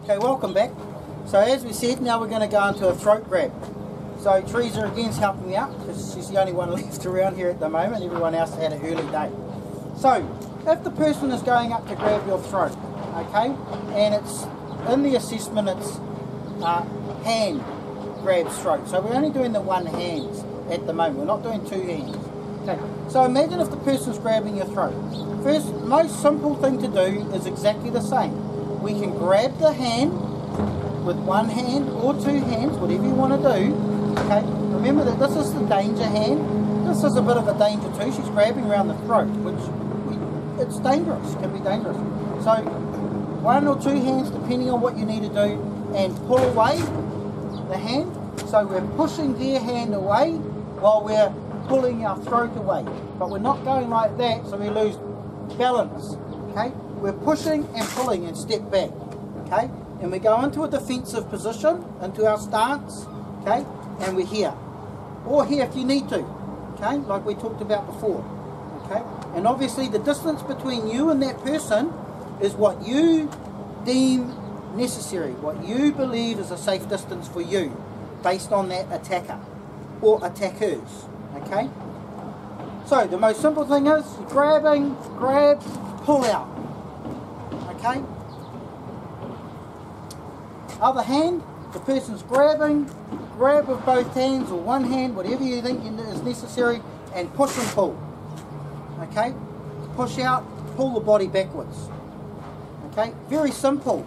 Okay, welcome back. So as we said, now we're going to go into a throat grab. So Teresa again's helping me out because she's the only one left around here at the moment. Everyone else had an early day. So if the person is going up to grab your throat, okay, and it's in the assessment, it's hand grab throat. So we're only doing the one hand at the moment. We're not doing two hands. Okay. So imagine if the person's grabbing your throat. First, most simple thing to do is exactly the same. We can grab the hand with one hand or two hands, whatever you want to do. Okay, remember that this is the danger hand. This is a bit of a danger too. She's grabbing around the throat, which it's dangerous, can be dangerous. So one or two hands depending on what you need to do, and pull away the hand. So we're pushing their hand away while we're pulling our throat away. But we're not going like that so we lose balance. Okay? We're pushing and pulling and step back, okay? And we go into a defensive position, into our stance, okay? And we're here. Or here if you need to, okay? Like we talked about before, okay? And obviously the distance between you and that person is what you deem necessary, what you believe is a safe distance for you, based on that attacker or attackers, okay? So the most simple thing is grabbing, grab, pull out. Okay. Other hand, the person's grabbing, grab with both hands or one hand, whatever you think is necessary, and push and pull. Okay. Push out, pull the body backwards. Okay. Very simple.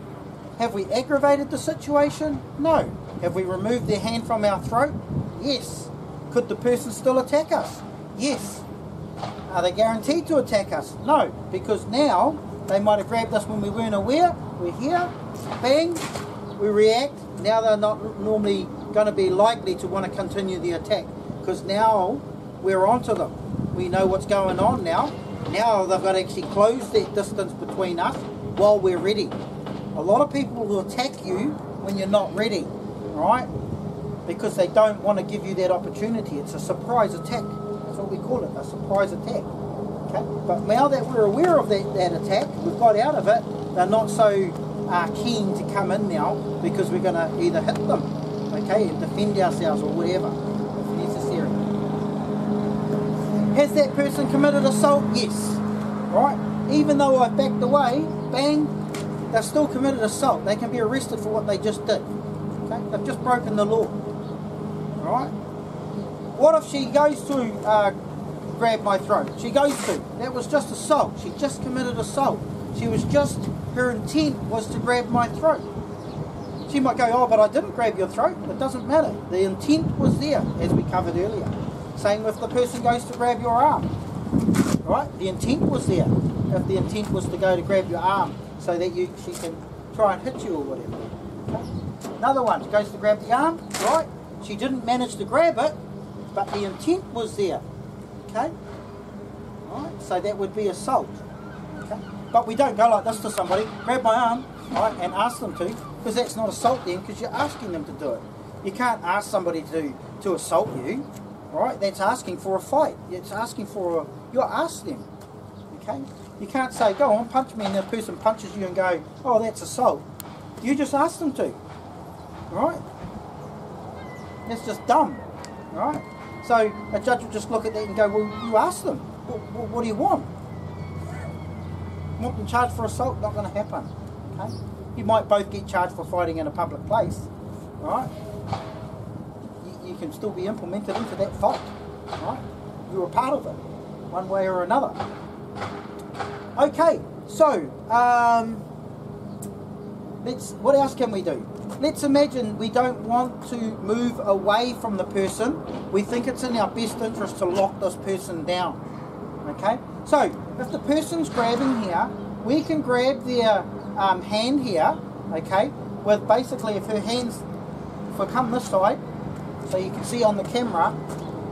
Have we aggravated the situation? No. Have we removed their hand from our throat? Yes. Could the person still attack us? Yes. Are they guaranteed to attack us? No. Because now they might have grabbed us when we weren't aware. We're here, bang, we react. Now they're not normally going to be likely to want to continue the attack because now we're onto them. We know what's going on now. Now they've got to actually close that distance between us while we're ready. A lot of people will attack you when you're not ready, right? Because they don't want to give you that opportunity. It's a surprise attack. That's what we call it, a surprise attack. Okay. But now that we're aware of that attack, we've got out of it, they're not so keen to come in now because we're going to either hit them, okay, and defend ourselves or whatever, if necessary. Has that person committed assault? Yes. Right? Even though I've backed away, bang, they've still committed assault. They can be arrested for what they just did. Okay? They've just broken the law. Right? What if she goes to grab my throat? She goes to. That was just assault. She just committed assault. She was just, her intent was to grab my throat. She might go, oh, but I didn't grab your throat. It doesn't matter. The intent was there, as we covered earlier. Same if the person goes to grab your arm. Right? The intent was there. If the intent was to go to grab your arm so that she can try and hit you or whatever. Okay? Another one, she goes to grab the arm, right? She didn't manage to grab it, but the intent was there. Okay? Right? So that would be assault. Okay? But we don't go like this to somebody, grab my arm, right, and ask them to, because that's not assault then, because you're asking them to do it. You can't ask somebody to assault you, right? That's asking for a fight. It's asking for you're asking them. Okay? You can't say, go on, punch me, and the person punches you and go, oh, that's assault. You just ask them to. Right? That's just dumb. Right? So a judge will just look at that and go, well, you ask them. What do you want? Want them charged for assault? Not going to happen. Okay? You might both get charged for fighting in a public place. Right? You can still be implemented into that fight. Right? You're a part of it, one way or another. Okay, so what else can we do? Let's imagine we don't want to move away from the person. We think it's in our best interest to lock this person down. Okay, so if the person's grabbing here, we can grab their hand here, okay, with basically if we come this side, so you can see on the camera,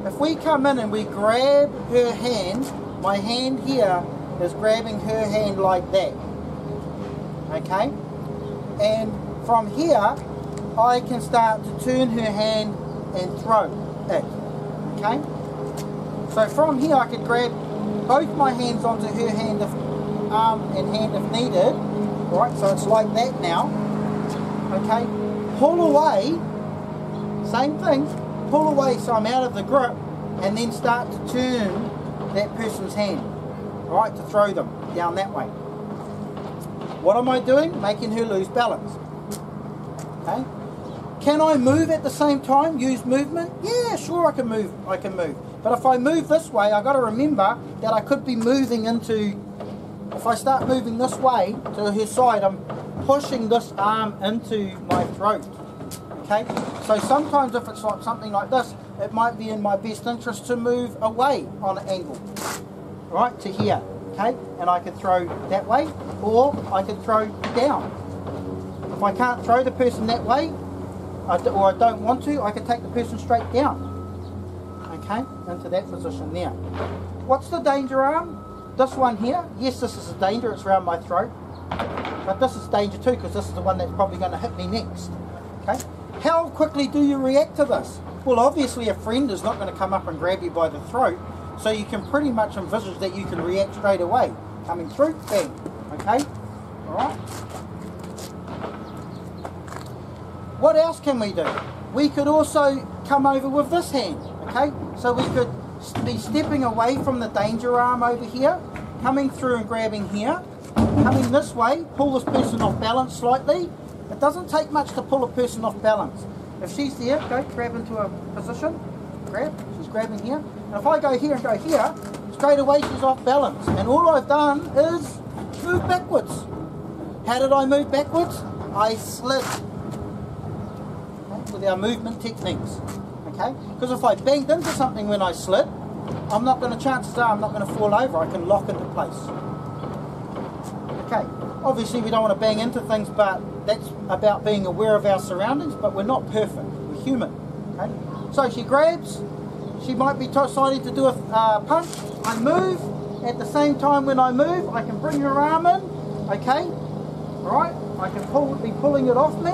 if we come in and we grab her hand, my hand here is grabbing her hand like that, okay, and from here I can start to turn her hand and throw it, okay. So from here I could grab both my hands onto her hand, arm and hand if needed, right, so it's like that now, okay, pull away, same thing, pull away so I'm out of the grip, and then start to turn that person's hand, right, to throw them down that way. What am I doing? Making her lose balance. Okay. Can I move at the same time? Use movement? Yeah, sure I can move. But if I move this way, I've got to remember that I could be moving into, if I start moving this way to her side, I'm pushing this arm into my throat. Okay? So sometimes if it's like something like this, it might be in my best interest to move away on an angle. Right, to here. Okay? And I can throw that way, or I can throw down. If I can't throw the person that way, or I don't want to, I can take the person straight down. Okay, into that position there. What's the danger arm? This one here. Yes, this is a danger, it's around my throat. But this is danger too, because this is the one that's probably going to hit me next. Okay, how quickly do you react to this? Well, obviously a friend is not going to come up and grab you by the throat, so you can pretty much envisage that you can react straight away. Coming through, bang. Okay, alright. What else can we do? We could also come over with this hand, okay? So we could be stepping away from the danger arm over here, coming through and grabbing here, coming this way, pull this person off balance slightly. It doesn't take much to pull a person off balance. If she's there, go grab into a position, grab, she's grabbing here. And if I go here and go here, straight away she's off balance. And all I've done is move backwards. How did I move backwards? I slid. With our movement techniques, okay? Because if I banged into something when I slid, chances are I'm not going to fall over. I can lock into place. Okay, obviously we don't want to bang into things, but that's about being aware of our surroundings, but we're not perfect. We're human, okay? So she grabs, she might be deciding to do a punch. I move. At the same time when I move, I can bring her arm in, okay? All right, I can be pulling it off me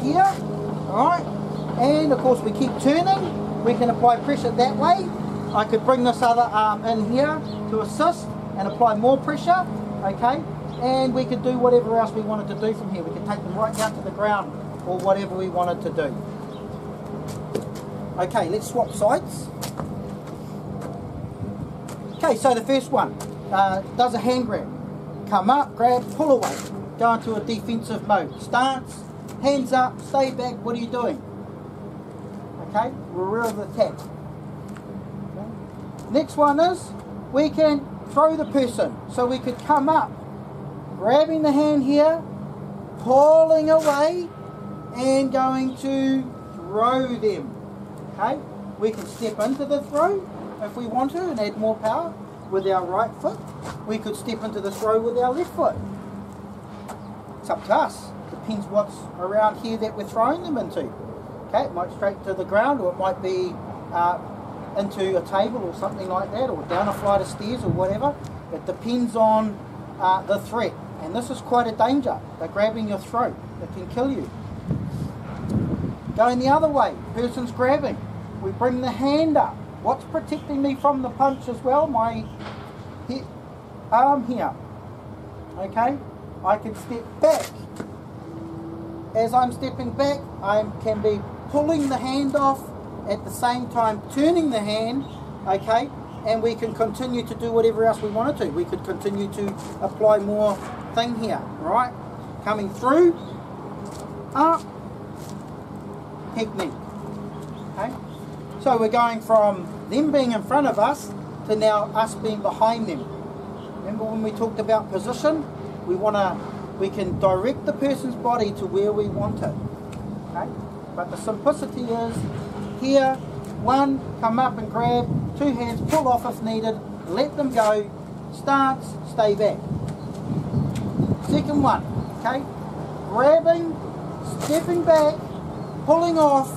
here. Alright, and of course we keep turning, we can apply pressure that way. I could bring this other arm in here to assist and apply more pressure, okay, and we could do whatever else we wanted to do from here. We could take them right down to the ground or whatever we wanted to do. Okay, let's swap sides. Okay, so the first one does a hand grab. Come up, grab, pull away, go into a defensive mode. Stance. Hands up, stay back, what are you doing? Okay, rear of the attack. Okay. Next one is, we can throw the person. So we could come up, grabbing the hand here, pulling away, and going to throw them. Okay, we can step into the throw if we want to and add more power with our right foot. We could step into the throw with our left foot. It's up to us. Depends what's around here that we're throwing them into. Okay, it might straight to the ground, or it might be into a table or something like that, or down a flight of stairs or whatever. It depends on the threat, and this is quite a danger. They're grabbing your throat. It can kill you. Going the other way, person's grabbing. We bring the hand up. What's protecting me from the punch as well? My arm here. Okay, I can step back. As I'm stepping back, I can be pulling the hand off, at the same time turning the hand, okay, and we can continue to do whatever else we wanted to. We could continue to apply more thing here, right? Coming through, up, technique, okay? So we're going from them being in front of us to now us being behind them. Remember when we talked about position? We can direct the person's body to where we want it. Okay? But the simplicity is here, one, come up and grab, two hands, pull off if needed, let them go, stance, stay back. Second one, okay? Grabbing, stepping back, pulling off.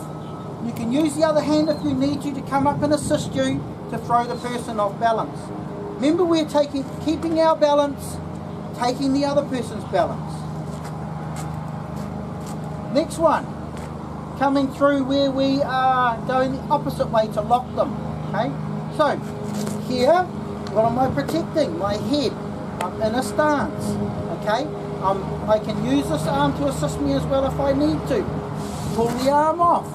You can use the other hand if you need to come up and assist you to throw the person off balance. Remember, we're keeping our balance, taking the other person's balance. Next one, coming through where we are going the opposite way to lock them. Okay, so here, what am I protecting? My head. I'm in a stance, okay? I can use this arm to assist me as well if I need to. Pull the arm off,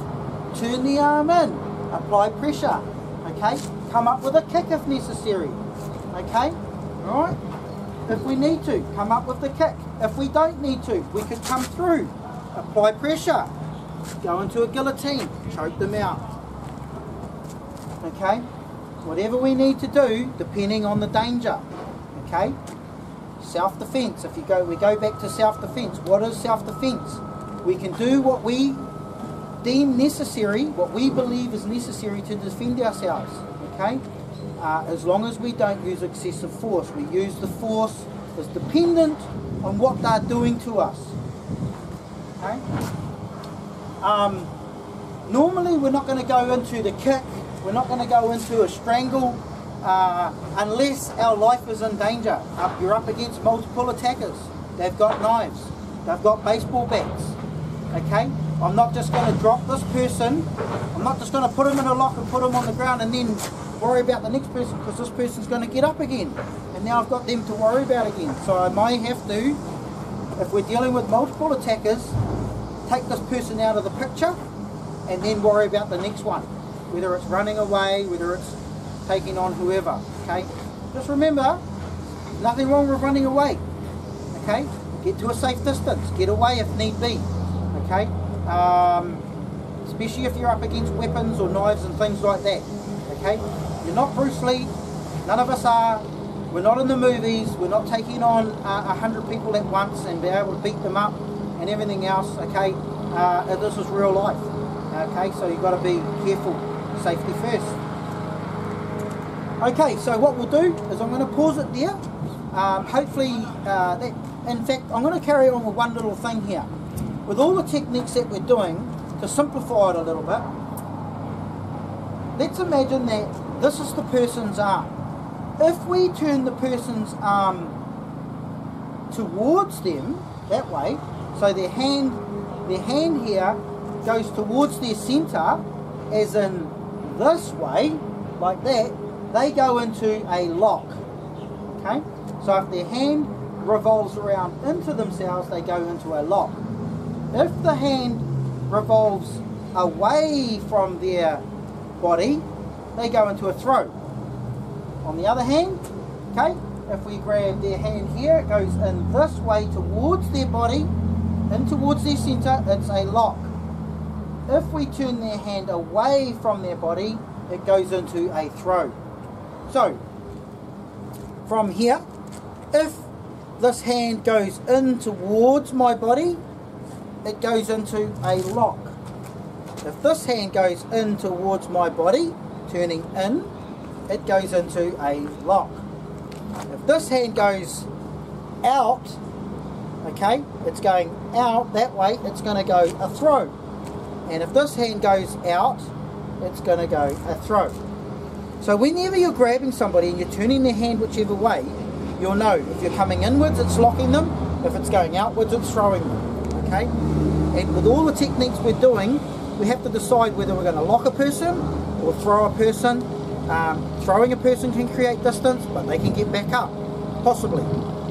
turn the arm in, apply pressure, okay? Come up with a kick if necessary, okay? Alright? If we need to, come up with the kick. If we don't need to, we could come through, apply pressure, go into a guillotine, choke them out, okay? Whatever we need to do, depending on the danger, okay? Self-defense. We go back to self-defense. What is self-defense? We can do what we deem necessary, what we believe is necessary to defend ourselves, okay? As long as we don't use excessive force. We use the force that's dependent on what they're doing to us, okay? Normally we're not going to go into the kick, we're not going to go into a strangle, unless our life is in danger. You're up against multiple attackers. They've got knives, they've got baseball bats, okay? I'm not just going to drop this person, I'm not just going to put him in a lock and put him on the ground and then worry about the next person, because this person's going to get up again and now I've got them to worry about again. So I may have to, if we're dealing with multiple attackers, take this person out of the picture and then worry about the next one, whether it's running away, whether it's taking on whoever, okay? Just remember, nothing wrong with running away, okay? Get to a safe distance, get away if need be, okay? Especially if you're up against weapons or knives and things like that, okay? You're not Bruce Lee, none of us are, we're not in the movies, we're not taking on 100 people at once and be able to beat them up and everything else, okay? This is real life, okay? So you've got to be careful, safety first. Okay, so what we'll do is I'm going to pause it there. Hopefully, in fact, I'm going to carry on with one little thing here. With all the techniques that we're doing, to simplify it a little bit, let's imagine that this is the person's arm. If we turn the person's arm towards them, that way, so their hand here goes towards their centre, as in this way, like that, they go into a lock, okay? So if their hand revolves around into themselves, they go into a lock. If the hand revolves away from their body, they go into a throw. On the other hand, okay, if we grab their hand here, it goes in this way towards their body, in towards their centre, it's a lock. If we turn their hand away from their body, it goes into a throw. So, from here, if this hand goes in towards my body, it goes into a lock. If this hand goes in towards my body, turning in, it goes into a lock. If this hand goes out, okay, it's going out that way, it's going to go a throw. And if this hand goes out, it's going to go a throw. So whenever you're grabbing somebody and you're turning their hand whichever way, you'll know if you're coming inwards, it's locking them. If it's going outwards, it's throwing them. Okay? And with all the techniques we're doing, we have to decide whether we're going to lock a person or throw a person. Throwing a person can create distance, but they can get back up. Possibly.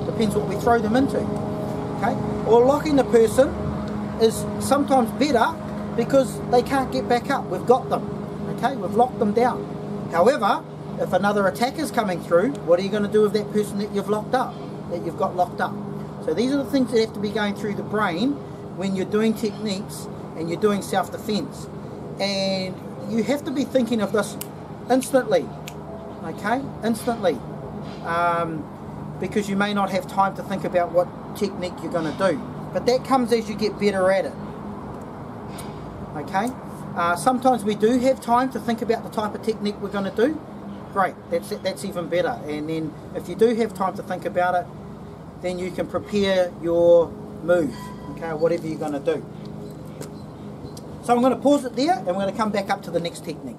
Depends what we throw them into. Okay? Or locking the person is sometimes better because they can't get back up. We've got them. Okay? We've locked them down. However, if another attack is coming through, what are you going to do with that person that you've locked up, that you've got locked up? So these are the things that have to be going through the brain when you're doing techniques and you're doing self-defense. And you have to be thinking of this instantly, okay? Instantly. Because you may not have time to think about what technique you're going to do. But that comes as you get better at it. Okay? Sometimes we do have time to think about the type of technique we're going to do. Great, that's even better. And then if you do have time to think about it, then you can prepare your move, okay, whatever you're going to do. So I'm going to pause it there and we're going to come back up to the next technique.